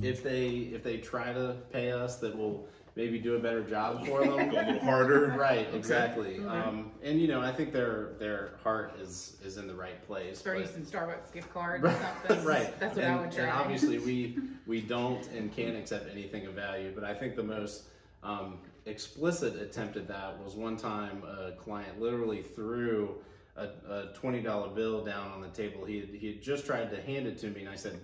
If they try to pay us, that we'll maybe do a better job for them. Go a little harder. Right, exactly. And you know, I think their heart is in the right place. Throw you some Starbucks gift cards or something. Right. That's what I would try. And obviously we don't and can't accept anything of value, but I think the most explicit attempt at that was one time a client literally threw a $20 bill down on the table. He had just tried to hand it to me, and I said,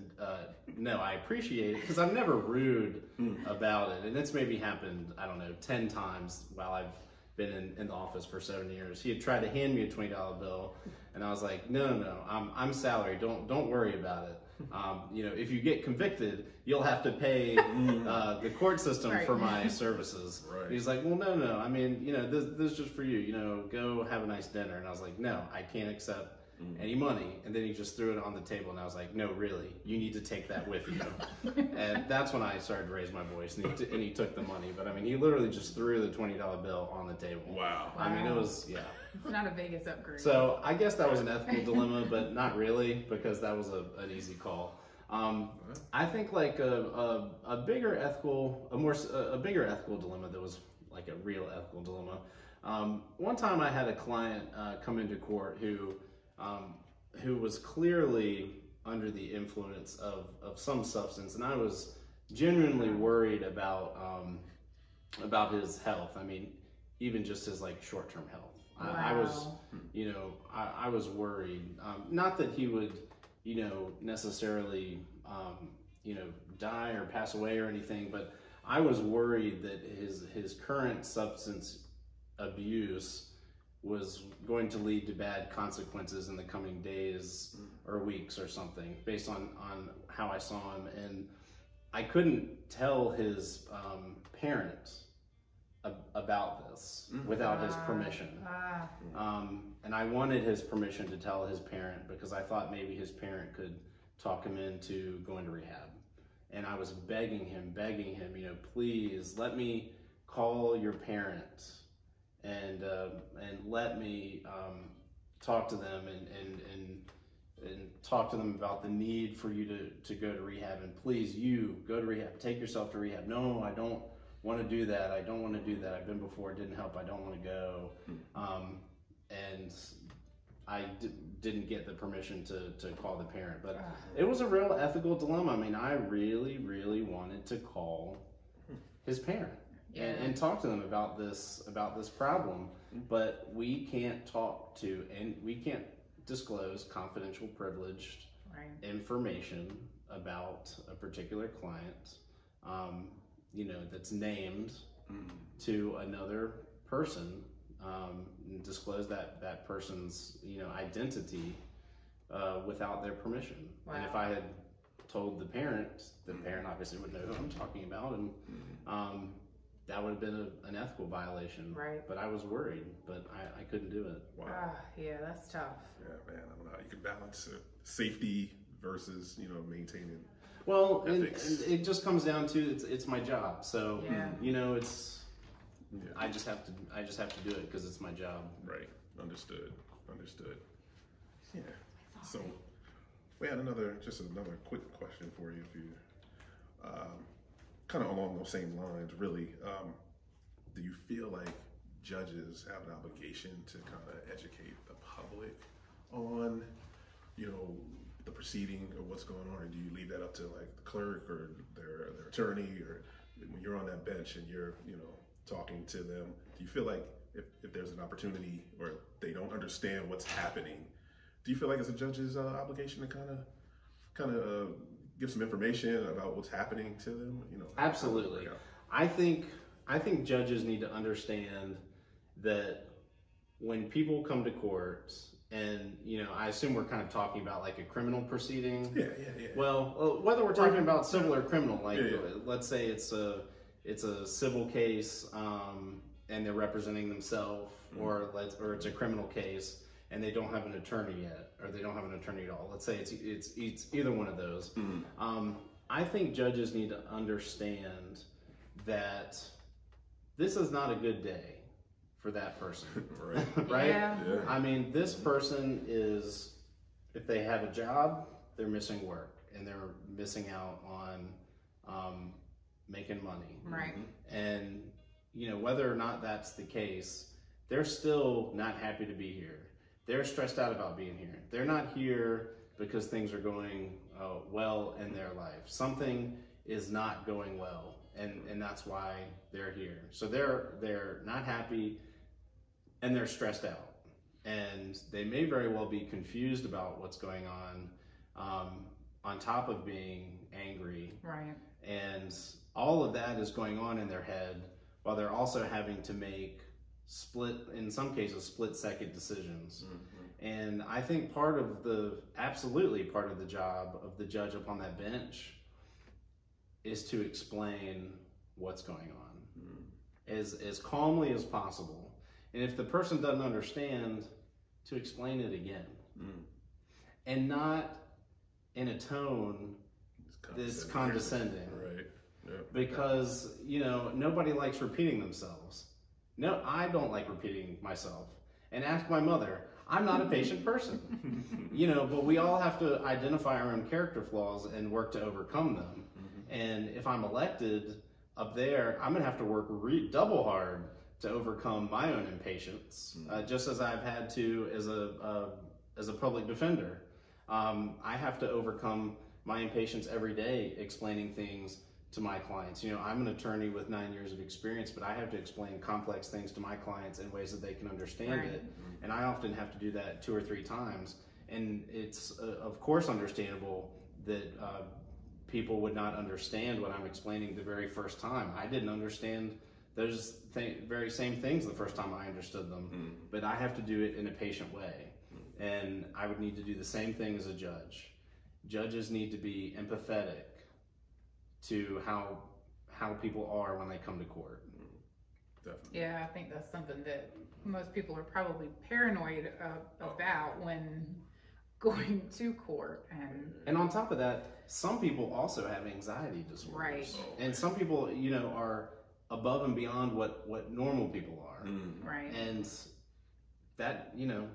no, I appreciate it, because I'm never rude about it. And it's maybe happened, I don't know, 10 times while I've been in the office for 7 years. He had tried to hand me a $20 bill, and I was like, no, I'm salary. Don't worry about it. You know, if you get convicted, you'll have to pay the court system for my services. Right. He's like, well, no. I mean, you know, this is just for you. You know, go have a nice dinner. And I was like, no, I can't accept any money. And then he just threw it on the table, and I was like, no, really, you need to take that with you. And that's when I started to raise my voice, and he took the money. But I mean, he literally just threw the $20 bill on the table. Wow. I mean, it was, yeah. It's not a Vegas upgrade. So I guess that was an ethical dilemma, but not really, because that was an easy call. I think like a bigger ethical dilemma that was like a real ethical dilemma. One time I had a client come into court who was clearly under the influence of some substance, and I was genuinely worried about his health. I mean, even just his like short-term health. Wow. I was, you know, I was worried. Not that he would, you know, necessarily, you know, die or pass away or anything, but I was worried that his current substance abuse was going to lead to bad consequences in the coming days or weeks or something, based on how I saw him. And I couldn't tell his parents about this without his permission. And I wanted his permission to tell his parent, because I thought maybe his parent could talk him into going to rehab. And I was begging him, you know, please let me call your parents and let me talk to them and talk to them about the need for you to go to rehab, and please, you go to rehab, take yourself to rehab. No, I don't want to do that. I don't want to do that. I've been before, it didn't help. I don't want to go. And I didn't get the permission to call the parent, but it was a real ethical dilemma. I mean, I really, really wanted to call his parent and talk to them about this problem, but we can't talk to, and we can't disclose confidential, privileged information about a particular client, you know, that's named to another person, and disclose that person's, you know, identity without their permission. And if I had told the parent obviously would know who I'm talking about, and that would have been an ethical violation. Right. But I was worried, but I couldn't do it. Wow. Yeah, that's tough. Yeah, man, I don't know how you can balance safety versus, you know, maintaining. Well, and it just comes down to it's my job. So you know, it's I just have to do it because it's my job. Right. Understood. Yeah. So we had another quick question for you, if you kind of along those same lines, really. Do you feel like judges have an obligation to kind of educate the public on, you know, the proceeding or what's going on, or do you leave that up to like the clerk or their attorney, or when you're on that bench and you're, you know, talking to them, do you feel like if there's an opportunity or they don't understand what's happening, do you feel like it's a judge's obligation to kind of give some information about what's happening to them? You know, absolutely. I think judges need to understand that when people come to court, and, you know, I assume we're kind of talking about like a criminal proceeding. Yeah. Well, whether we're talking about civil or criminal, like let's say it's a civil case, and they're representing themselves, or it's a criminal case and they don't have an attorney yet, or they don't have an attorney at all. Let's say it's either one of those. I think judges need to understand that this is not a good day for that person. Right? Yeah. I mean, this person is, if they have a job, they're missing work and they're missing out on making money. Right. And, you know, whether or not that's the case, they're still not happy to be here. They're stressed out about being here. They're not here because things are going well in their life. Something is not going well, and that's why they're here. So they're not happy, and they're stressed out. And they may very well be confused about what's going on top of being angry. Right. And all of that is going on in their head while they're also having to make in some cases, split-second decisions. And I think absolutely part of the job of the judge up on that bench is to explain what's going on as calmly as possible. And if the person doesn't understand, to explain it again. And not in a tone that's condescending. Right. Yep. Because, you know, nobody likes repeating themselves. No, I don't like repeating myself. And ask my mother. I'm not a patient person. You know, but we all have to identify our own character flaws and work to overcome them. And if I'm elected up there, I'm gonna have to work double hard to overcome my own impatience, just as I've had to as a public defender. I have to overcome my impatience every day explaining things to my clients. You know, I'm an attorney with 9 years of experience, but I have to explain complex things to my clients in ways that they can understand it. And I often have to do that 2 or 3 times. And it's, of course, understandable that people would not understand what I'm explaining the very first time. I didn't understand those very same things the first time I understood them, but I have to do it in a patient way. And I would need to do the same thing as a judge. Judges need to be empathetic to how people are when they come to court. Definitely. Yeah, I think that's something that most people are probably paranoid about when going to court. And on top of that, some people also have anxiety disorders. Right. And some people, you know, are above and beyond what normal people are. Right. And that, you know,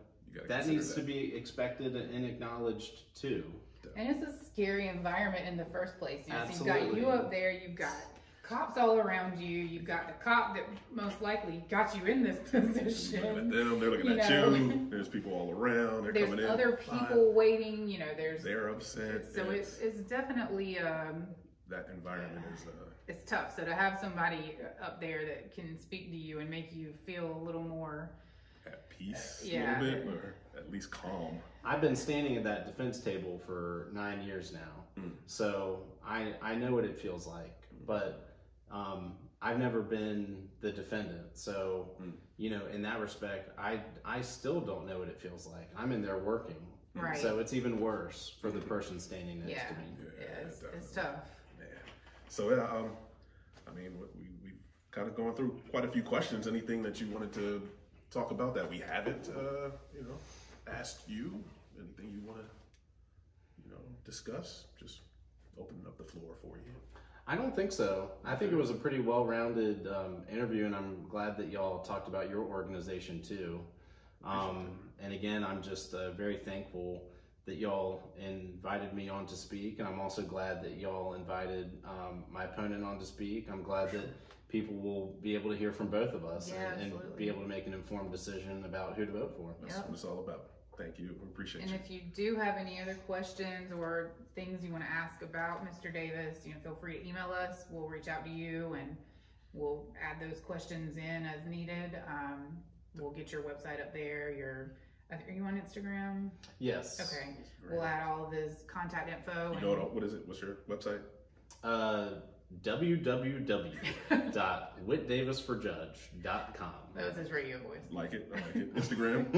that needs to be expected and acknowledged too. And it's a scary environment in the first place. You know, so you've Absolutely. got you up there, you've got cops all around you, you've got the cop that most likely got you in this position. They're looking at you. There's people all around. They're coming in. There's other people waiting. You know, they're upset. So it's definitely that environment is. It's tough. So to have somebody up there that can speak to you and make you feel a little more at peace, yeah, a little bit, or at least calm. I've been standing at that defense table for 9 years now, so I know what it feels like. But I've never been the defendant, so you know, in that respect, I still don't know what it feels like. I'm in there working, right. So it's even worse for the person standing next to me. Yeah, it's tough. Man. So I mean, we've kind of gone through quite a few questions. Anything that you wanted to talk about that we haven't, you know, asked you? Anything you want to, you know, discuss? Just opening up the floor for you. I don't think so. I think it was a pretty well-rounded interview, and I'm glad that y'all talked about your organization too. And again, I'm just very thankful that y'all invited me on to speak, and I'm also glad that y'all invited my opponent on to speak. I'm glad that people will be able to hear from both of us and be able to make an informed decision about who to vote for. That's what it's all about. Thank you. We appreciate you. And if you do have any other questions or things you want to ask about Mr. Davis, you know, feel free to email us. We'll reach out to you and we'll add those questions in as needed. We'll get your website up there. Are you on Instagram? Yes. Okay. We'll add all of his contact info. You know what is it? What's your website? www.whitdavisforjudge.com. That was his radio voice. Like it. I like it. Instagram.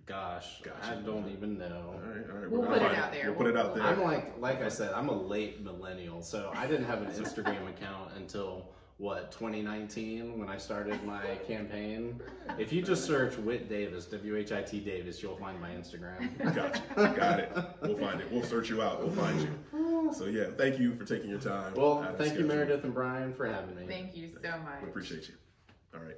Gosh, Gotcha. I don't even know. All right. We'll put it out there. We'll put it out there. I'm like I said, I'm a late millennial, so I didn't have an Instagram account until 2019 when I started my campaign. If you just search Whit Davis, W-H-I-T Davis, you'll find my Instagram. Gotcha. Got it. We'll find it. We'll search you out. We'll find you. So yeah, thank you for taking your time. Well, thank you, Meredith and Brian, for having me. Thank you so much. We appreciate you. All right.